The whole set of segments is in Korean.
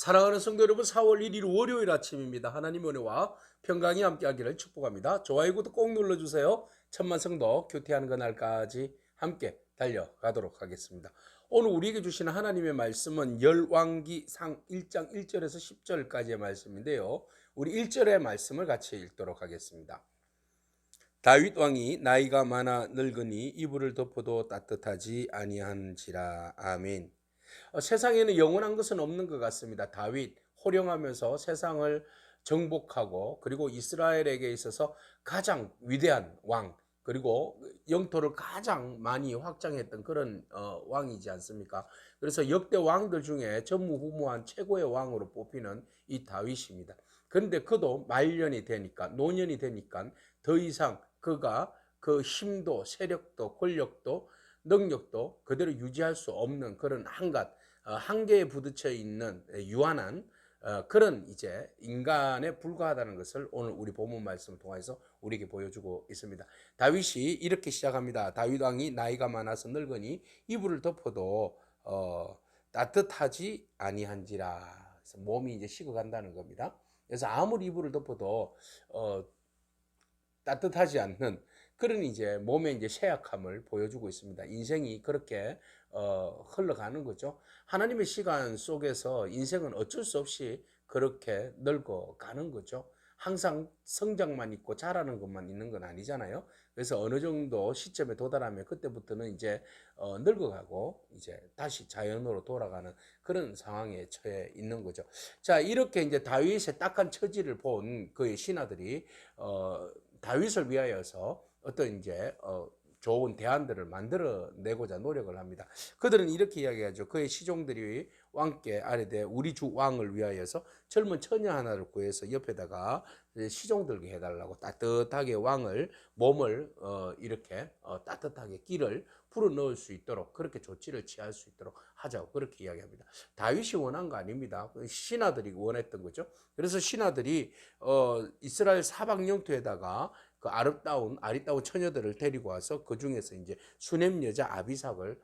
사랑하는 성도 여러분, 4월 1일 월요일 아침입니다. 하나님의 은혜와 평강이 함께하기를 축복합니다. 좋아요, 구독 꼭 눌러주세요. 천만 성도 교태하는 그날까지 함께 달려가도록 하겠습니다. 오늘 우리에게 주시는 하나님의 말씀은 열왕기상 1장 1절에서 10절까지의 말씀인데요. 우리 1절의 말씀을 같이 읽도록 하겠습니다. 다윗 왕이 나이가 많아 늙으니 이불을 덮어도 따뜻하지 아니한지라. 아멘. 세상에는 영원한 것은 없는 것 같습니다. 다윗 호령하면서 세상을 정복하고 그리고 이스라엘에게 있어서 가장 위대한 왕, 그리고 영토를 가장 많이 확장했던 그런 왕이지 않습니까? 그래서 역대 왕들 중에 전무후무한 최고의 왕으로 뽑히는 이 다윗입니다. 그런데 그도 말년이 되니까, 노년이 되니까 더 이상 그가 그 힘도 세력도 권력도 능력도 그대로 유지할 수 없는 그런 한계에 부딪혀 있는 유한한 그런 이제 인간에 불과하다는 것을 오늘 우리 본문 말씀을 통해서 우리에게 보여주고 있습니다. 다윗이 이렇게 시작합니다. 다윗 왕이 나이가 많아서 늙으니 이불을 덮어도 따뜻하지 아니한지라. 그래서 몸이 이제 식어간다는 겁니다. 그래서 아무리 이불을 덮어도 따뜻하지 않는 그런 이제 몸의 이제 쇠약함을 보여주고 있습니다. 인생이 그렇게 흘러가는 거죠. 하나님의 시간 속에서 인생은 어쩔 수 없이 그렇게 늙어가는 거죠. 항상 성장만 있고 자라는 것만 있는 건 아니잖아요. 그래서 어느 정도 시점에 도달하면 그때부터는 이제 늙어가고 이제 다시 자연으로 돌아가는 그런 상황에 처해 있는 거죠. 자, 이렇게 이제 다윗의 딱한 처지를 본 그의 신하들이 다윗을 위하여서 어떤 이제 좋은 대안들을 만들어내고자 노력을 합니다. 그들은 이렇게 이야기하죠. 그의 시종들이 왕께 아뢰되 우리 주 왕을 위하여서 젊은 처녀 하나를 구해서 옆에다가 시종들게 해달라고, 따뜻하게 왕을 몸을 이렇게 따뜻하게 끼를 불어 넣을 수 있도록 그렇게 조치를 취할 수 있도록 하자고 그렇게 이야기합니다. 다윗이 원한 거 아닙니다. 신하들이 원했던 거죠. 그래서 신하들이 이스라엘 사방 영토에다가 그 아리따운 처녀들을 데리고 와서 그 중에서 이제 수냄 여자 아비삭을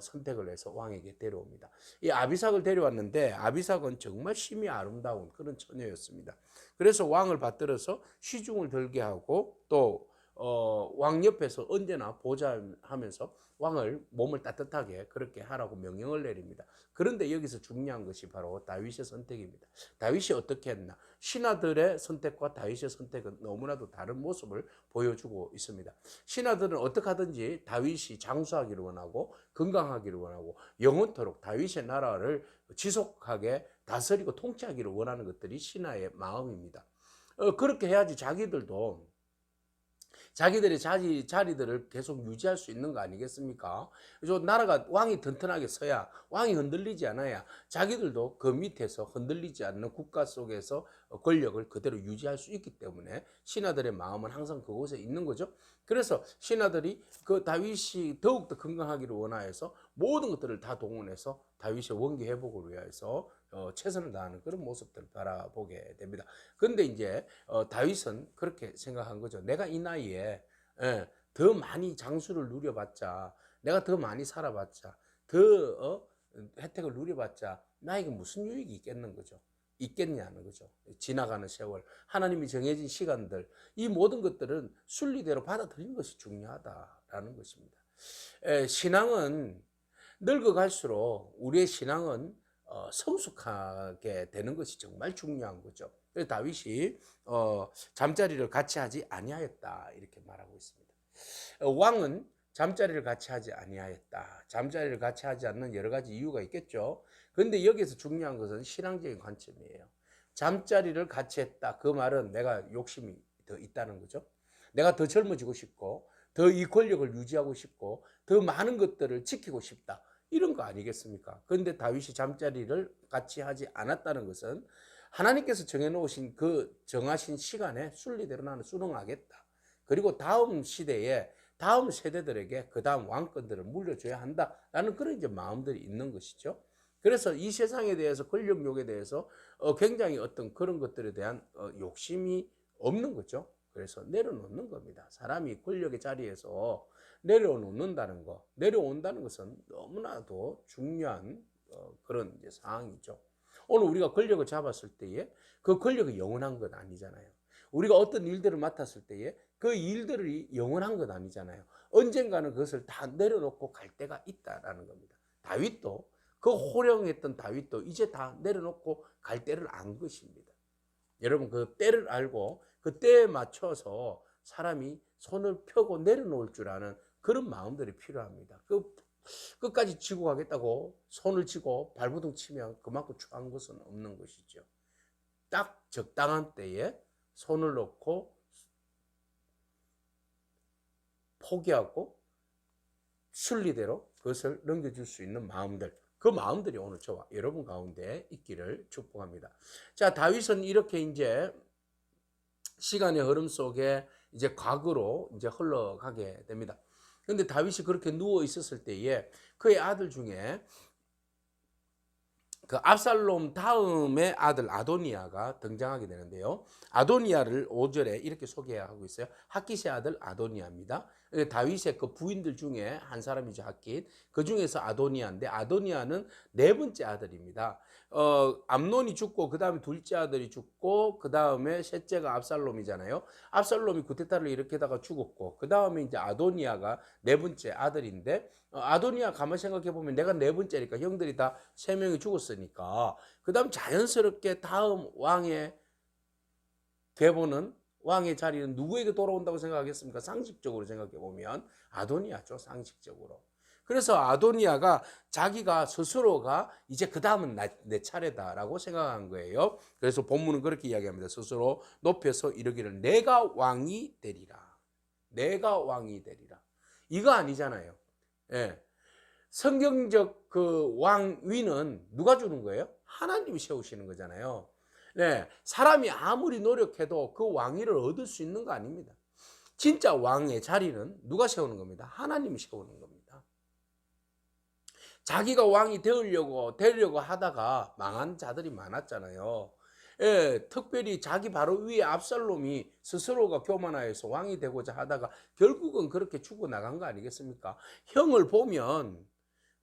선택을 해서 왕에게 데려옵니다. 이 아비삭을 데려왔는데 아비삭은 정말 심히 아름다운 그런 처녀였습니다. 그래서 왕을 받들어서 시중을 들게 하고 또 왕 옆에서 언제나 보좌하면서 왕을 몸을 따뜻하게 그렇게 하라고 명령을 내립니다. 그런데 여기서 중요한 것이 바로 다윗의 선택입니다. 다윗이 어떻게 했나? 신하들의 선택과 다윗의 선택은 너무나도 다른 모습을 보여주고 있습니다. 신하들은 어떻게 하든지 다윗이 장수하기를 원하고 건강하기를 원하고 영원토록 다윗의 나라를 지속하게 다스리고 통치하기를 원하는 것들이 신하의 마음입니다. 그렇게 해야지 자기들의 자리들을 계속 유지할 수 있는 거 아니겠습니까? 그래서 나라가 왕이 튼튼하게 서야, 왕이 흔들리지 않아야 자기들도 그 밑에서 흔들리지 않는 국가 속에서 권력을 그대로 유지할 수 있기 때문에 신하들의 마음은 항상 그곳에 있는 거죠. 그래서 신하들이 그 다윗이 더욱더 건강하기를 원하여서 모든 것들을 다 동원해서 다윗의 원기 회복을 위해서 최선을 다하는 그런 모습들을 바라보게 됩니다. 그런데 이제 다윗은 그렇게 생각한 거죠. 내가 이 나이에 더 많이 장수를 누려봤자, 내가 더 많이 살아봤자, 더 혜택을 누려봤자 나에게 무슨 유익이 있겠냐는 거죠. 지나가는 세월, 하나님이 정해진 시간들, 이 모든 것들은 순리대로 받아들이는 것이 중요하다라는 것입니다. 신앙은 늙어갈수록 우리의 신앙은 성숙하게 되는 것이 정말 중요한 거죠. 그래서 다윗이 잠자리를 같이 하지 아니하였다 이렇게 말하고 있습니다. 왕은 잠자리를 같이 하지 아니하였다. 잠자리를 같이 하지 않는 여러 가지 이유가 있겠죠. 그런데 여기서 중요한 것은 신앙적인 관점이에요. 잠자리를 같이 했다. 그 말은 내가 욕심이 더 있다는 거죠. 내가 더 젊어지고 싶고 더 이 권력을 유지하고 싶고 더 많은 것들을 지키고 싶다. 이런 거 아니겠습니까? 그런데 다윗이 잠자리를 같이 하지 않았다는 것은 하나님께서 정해놓으신 그 정하신 시간에 순리대로 나는 순응하겠다. 그리고 다음 시대에 다음 세대들에게 그 다음 왕권들을 물려줘야 한다라는 그런 이제 마음들이 있는 것이죠. 그래서 이 세상에 대해서 권력욕에 대해서 굉장히 어떤 그런 것들에 대한 욕심이 없는 거죠. 그래서 내려놓는 겁니다. 사람이 권력의 자리에서 내려온다는 것은 너무나도 중요한 그런 이제 상황이죠. 오늘 우리가 권력을 잡았을 때에 그 권력이 영원한 건 아니잖아요. 우리가 어떤 일들을 맡았을 때에 그 일들이 영원한 건 아니잖아요. 언젠가는 그것을 다 내려놓고 갈 때가 있다라는 겁니다. 다윗도 그 호령했던 다윗도 이제 다 내려놓고 갈 때를 안 것입니다. 여러분 그 때를 알고 그 때에 맞춰서 사람이 손을 펴고 내려놓을 줄 아는 그런 마음들이 필요합니다. 그 끝까지 지고 가겠다고 손을 쥐고 발버둥 치면 그만큼 추한 것은 없는 것이죠. 딱 적당한 때에 손을 놓고 포기하고 순리대로 그것을 넘겨줄 수 있는 마음들, 그 마음들이 오늘 저와 여러분 가운데 있기를 축복합니다. 자, 다윗은 이렇게 이제 시간의 흐름 속에 이제 과거로 이제 흘러가게 됩니다. 그런데 다윗이 그렇게 누워 있었을 때에 그의 아들 중에 그 압살롬 다음의 아들 아도니아가 등장하게 되는데요. 아도니아를 5절에 이렇게 소개하고 있어요. 핫깃의 아들 아도니아입니다. 다윗의 그 부인들 중에 한 사람이죠, 핫깃. 그 중에서 아도니아인데 아도니아는 네 번째 아들입니다. 암논이 죽고 그 다음에 둘째 아들이 죽고 그 다음에 셋째가 압살롬이잖아요. 압살롬이 쿠데타를 일으키다가 죽었고 그 다음에 이제 아도니아가 네 번째 아들인데 아도니아 가만 생각해 보면 내가 네 번째니까 형들이 다 세 명이 죽었으니까 그 다음 자연스럽게 다음 왕의 계보는 왕의 자리는 누구에게 돌아온다고 생각하겠습니까? 상식적으로 생각해 보면 아도니아죠, 상식적으로. 그래서 아도니아가 자기가 스스로가 이제 그 다음은 내 차례다라고 생각한 거예요. 그래서 본문은 그렇게 이야기합니다. 스스로 높여서 이르기를 내가 왕이 되리라. 내가 왕이 되리라. 이거 아니잖아요. 예. 성경적 그 왕위는 누가 주는 거예요? 하나님이 세우시는 거잖아요. 네, 사람이 아무리 노력해도 그 왕위를 얻을 수 있는 거 아닙니다. 진짜 왕의 자리는 누가 세우는 겁니다? 하나님이 세우는 겁니다. 자기가 왕이 되려고 하다가 망한 자들이 많았잖아요. 예, 특별히 자기 바로 위에 압살롬이 스스로가 교만하여서 왕이 되고자 하다가 결국은 그렇게 죽어나간 거 아니겠습니까? 형을 보면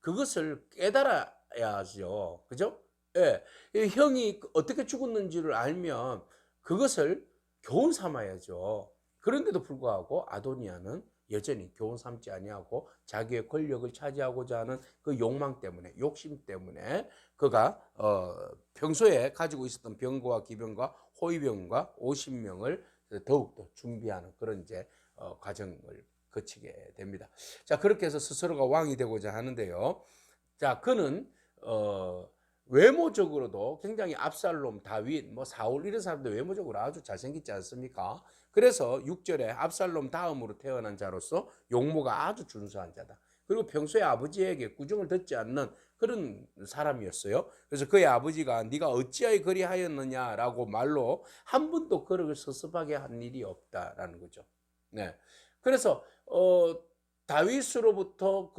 그것을 깨달아야죠. 그죠? 예. 형이 어떻게 죽었는지를 알면 그것을 교훈 삼아야죠. 그런데도 불구하고 아도니아는 여전히 교훈 삼지 아니하고 자기의 권력을 차지하고자 하는 그 욕망 때문에, 욕심 때문에 그가 평소에 가지고 있었던 병거와 기병과 호위병과 50명을 더욱더 준비하는 그런 이제 과정을 거치게 됩니다. 자, 그렇게 해서 스스로가 왕이 되고자 하는데요. 자, 그는 외모적으로도 굉장히 압살롬, 다윗, 뭐 사울 이런 사람들 외모적으로 아주 잘생기지 않습니까? 그래서 6절에 압살롬 다음으로 태어난 자로서 용모가 아주 준수한 자다. 그리고 평소에 아버지에게 구정을 듣지 않는 그런 사람이었어요. 그래서 그의 아버지가 네가 어찌하여 그리하였느냐라고 말로 한 번도 그를 섭섭하게 한 일이 없다라는 거죠. 네. 그래서 다윗으로부터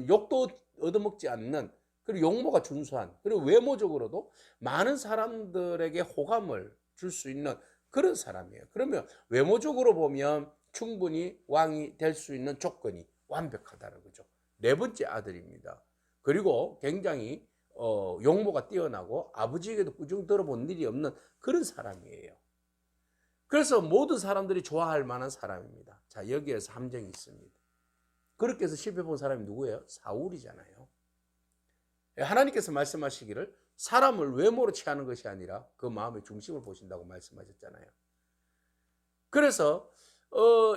욕도 얻어먹지 않는 그리고 용모가 준수한 그리고 외모적으로도 많은 사람들에게 호감을 줄 수 있는 그런 사람이에요. 그러면 외모적으로 보면 충분히 왕이 될 수 있는 조건이 완벽하다는 거죠. 네 번째 아들입니다. 그리고 굉장히 용모가 뛰어나고 아버지에게도 꾸중 들어본 일이 없는 그런 사람이에요. 그래서 모든 사람들이 좋아할 만한 사람입니다. 자, 여기에서 함정이 있습니다. 그렇게 해서 실패 본 사람이 누구예요? 사울이잖아요. 하나님께서 말씀하시기를 사람을 외모로 취하는 것이 아니라 그 마음의 중심을 보신다고 말씀하셨잖아요. 그래서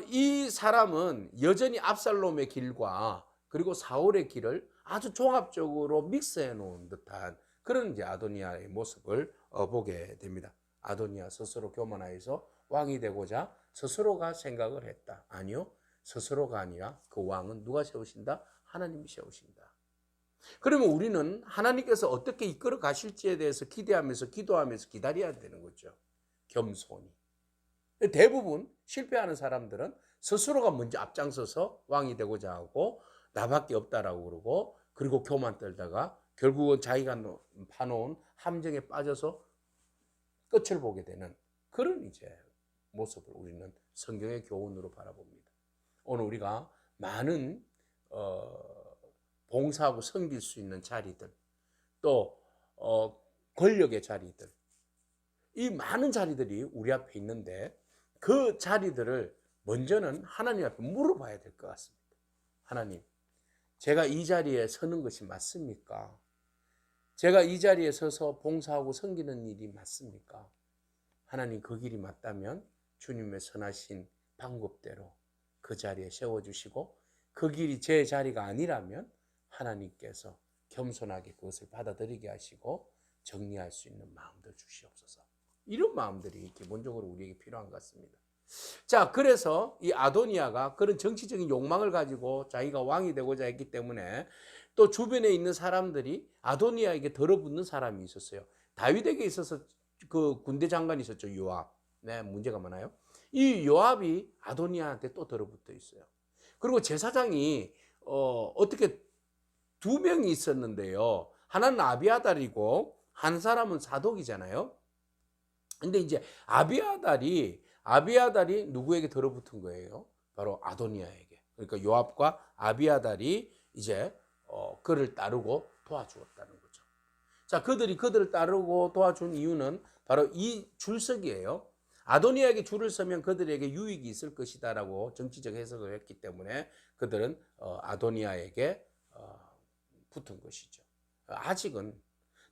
이 사람은 여전히 압살롬의 길과 그리고 사울의 길을 아주 종합적으로 믹스해 놓은 듯한 그런 이제 아도니아의 모습을 보게 됩니다. 아도니아 스스로 교만하여서 왕이 되고자 스스로가 생각을 했다. 아니요. 스스로가 아니라 그 왕은 누가 세우신다? 하나님이 세우신다. 그러면 우리는 하나님께서 어떻게 이끌어 가실지에 대해서 기대하면서 기도하면서 기다려야 되는 거죠. 겸손히. 대부분 실패하는 사람들은 스스로가 먼저 앞장서서 왕이 되고자 하고 나밖에 없다라고 그러고 그리고 교만 떨다가 결국은 자기가 파놓은 함정에 빠져서 끝을 보게 되는 그런 이제 모습을 우리는 성경의 교훈으로 바라봅니다. 오늘 우리가 많은 봉사하고 섬길 수 있는 자리들 또 권력의 자리들, 이 많은 자리들이 우리 앞에 있는데 그 자리들을 먼저는 하나님 앞에 물어봐야 될 것 같습니다. 하나님, 제가 이 자리에 서는 것이 맞습니까? 제가 이 자리에 서서 봉사하고 섬기는 일이 맞습니까? 하나님, 그 길이 맞다면 주님의 선하신 방법대로 그 자리에 세워주시고, 그 길이 제 자리가 아니라면 하나님께서 겸손하게 그것을 받아들이게 하시고 정리할 수 있는 마음도 주시옵소서. 이런 마음들이 기본적으로 우리에게 필요한 것 같습니다. 자, 그래서 이 아도니아가 그런 정치적인 욕망을 가지고 자기가 왕이 되고자 했기 때문에 또 주변에 있는 사람들이 아도니아에게 들어붙는 사람이 있었어요. 다윗에게 있어서 그 군대 장관이 있었죠, 요압. 네, 문제가 많아요. 이 요압이 아도니아한테 또 들어붙어 있어요. 그리고 제사장이 어떻게 두 명이 있었는데요. 하나는 아비아달이고 한 사람은 사독이잖아요. 근데 이제 아비아달이 누구에게 들어붙은 거예요? 바로 아도니아에게. 그러니까 요압과 아비아달이 이제 그를 따르고 도와주었다는 거죠. 자, 그들을 따르고 도와준 이유는 바로 이 줄서기예요. 아도니아에게 줄을 서면 그들에게 유익이 있을 것이다라고 정치적 해석을 했기 때문에 그들은 아도니아에게 붙은 것이죠. 아직은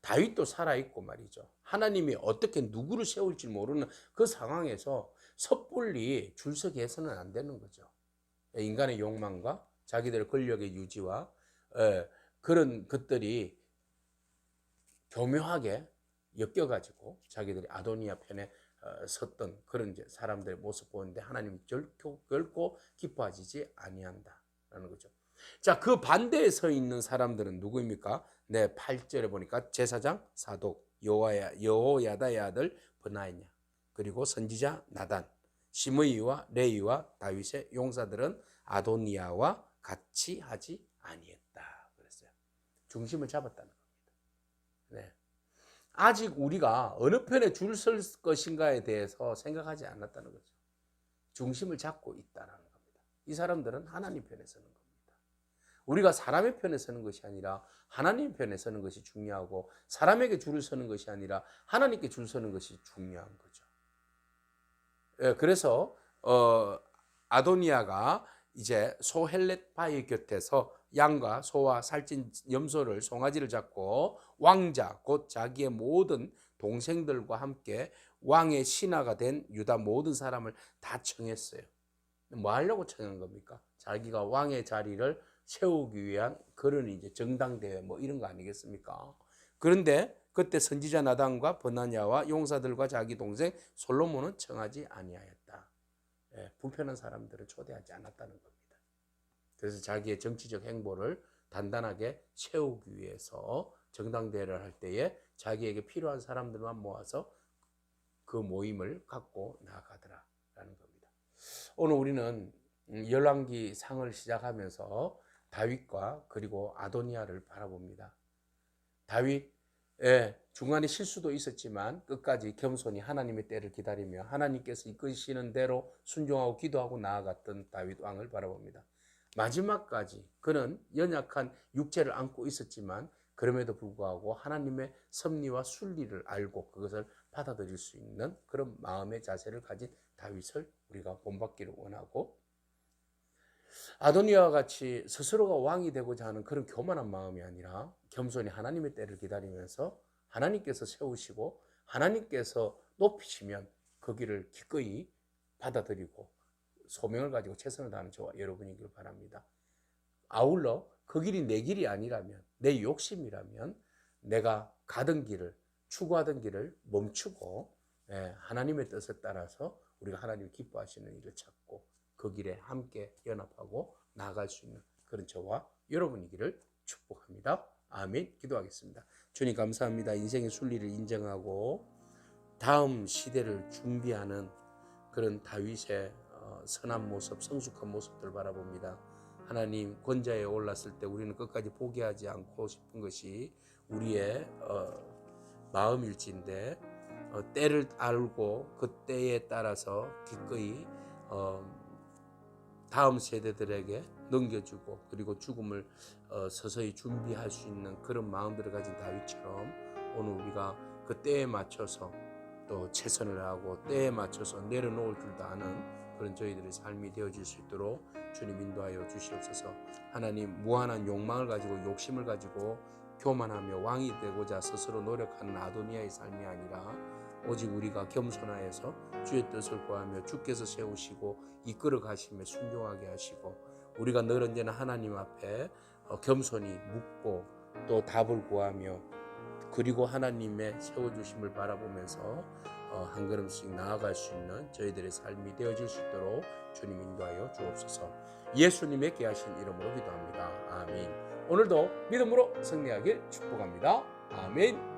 다윗도 살아있고 말이죠. 하나님이 어떻게 누구를 세울지 모르는 그 상황에서 섣불리 줄서기해서는 안 되는 거죠. 인간의 욕망과 자기들의 권력의 유지와 그런 것들이 교묘하게 엮여가지고 자기들이 아도니아 편에 섰던 그런 이제 사람들의 모습 보는데 하나님 결코 기뻐하지 아니한다라는 거죠. 자, 그 반대에 서 있는 사람들은 누구입니까? 네, 8절에 보니까 제사장 사독 여호야다의 아들 브나냐, 그리고 선지자 나단, 시므이와 레이와 다윗의 용사들은 아도니아와 같이 하지 아니했다 그랬어요. 중심을 잡았다는 겁니다. 네. 아직 우리가 어느 편에 줄 설 것인가에 대해서 생각하지 않았다는 거죠. 중심을 잡고 있다는 겁니다. 이 사람들은 하나님 편에 서는 겁니다. 우리가 사람의 편에 서는 것이 아니라 하나님 편에 서는 것이 중요하고, 사람에게 줄을 서는 것이 아니라 하나님께 줄 서는 것이 중요한 거죠. 그래서 아도니아가 이제 소헬렛 바위 곁에서 양과 소와 살찐 염소를 송아지를 잡고 왕자 곧 자기의 모든 동생들과 함께 왕의 신하가 된 유다 모든 사람을 다 청했어요. 뭐 하려고 청한 겁니까? 자기가 왕의 자리를 세우기 위한 그런 이제 정당대회 뭐 이런 거 아니겠습니까? 그런데 그때 선지자 나단과 버나냐와 용사들과 자기 동생 솔로몬은 청하지 아니하였다. 불편한 사람들을 초대하지 않았다는 겁니다. 그래서 자기의 정치적 행보를 단단하게 세우기 위해서 정당대회를 할 때에 자기에게 필요한 사람들만 모아서 그 모임을 갖고 나아가더라라는 겁니다. 오늘 우리는 열왕기 상을 시작하면서 다윗과 그리고 아도니아를 바라봅니다. 다윗, 중간에 실수도 있었지만 끝까지 겸손히 하나님의 때를 기다리며 하나님께서 이끄시는 대로 순종하고 기도하고 나아갔던 다윗 왕을 바라봅니다. 마지막까지 그는 연약한 육체를 안고 있었지만 그럼에도 불구하고 하나님의 섭리와 순리를 알고 그것을 받아들일 수 있는 그런 마음의 자세를 가진 다윗을 우리가 본받기를 원하고, 아도니아와 같이 스스로가 왕이 되고자 하는 그런 교만한 마음이 아니라 겸손히 하나님의 때를 기다리면서 하나님께서 세우시고 하나님께서 높이시면 그 길을 기꺼이 받아들이고 소명을 가지고 최선을 다하는 저와 여러분이길 바랍니다. 아울러 그 길이 내 길이 아니라면, 내 욕심이라면 내가 가던 길을, 추구하던 길을 멈추고 하나님의 뜻에 따라서 우리가 하나님 기뻐하시는 일을 찾고 그 길에 함께 연합하고 나아갈 수 있는 그런 저와 여러분이기를 축복합니다. 아멘. 기도하겠습니다. 주님 감사합니다. 인생의 순리를 인정하고 다음 시대를 준비하는 그런 다윗의 선한 모습, 성숙한 모습들 바라봅니다. 하나님, 권자에 올랐을 때 우리는 끝까지 포기하지 않고 싶은 것이 우리의 마음일지인데 때를 알고 그 때에 따라서 기꺼이 다음 세대들에게 넘겨주고 그리고 죽음을 서서히 준비할 수 있는 그런 마음들을 가진 다윗처럼 오늘 우리가 그 때에 맞춰서 또 최선을 하고 때에 맞춰서 내려놓을 줄도 아는 그런 저희들의 삶이 되어질 수 있도록 주님 인도하여 주시옵소서. 하나님, 무한한 욕망을 가지고 욕심을 가지고 교만하며 왕이 되고자 스스로 노력하는 아도니아의 삶이 아니라 오직 우리가 겸손하여서 주의 뜻을 구하며 주께서 세우시고 이끌어 가시며 순종하게 하시고 우리가 늘 언제나 하나님 앞에 겸손히 묻고 또 답을 구하며 그리고 하나님의 세워주심을 바라보면서 한 걸음씩 나아갈 수 있는 저희들의 삶이 되어질 수 있도록 주님 인도하여 주옵소서. 예수님의 귀하신 이름으로 기도합니다. 아멘. 오늘도 믿음으로 승리하길 축복합니다. 아멘.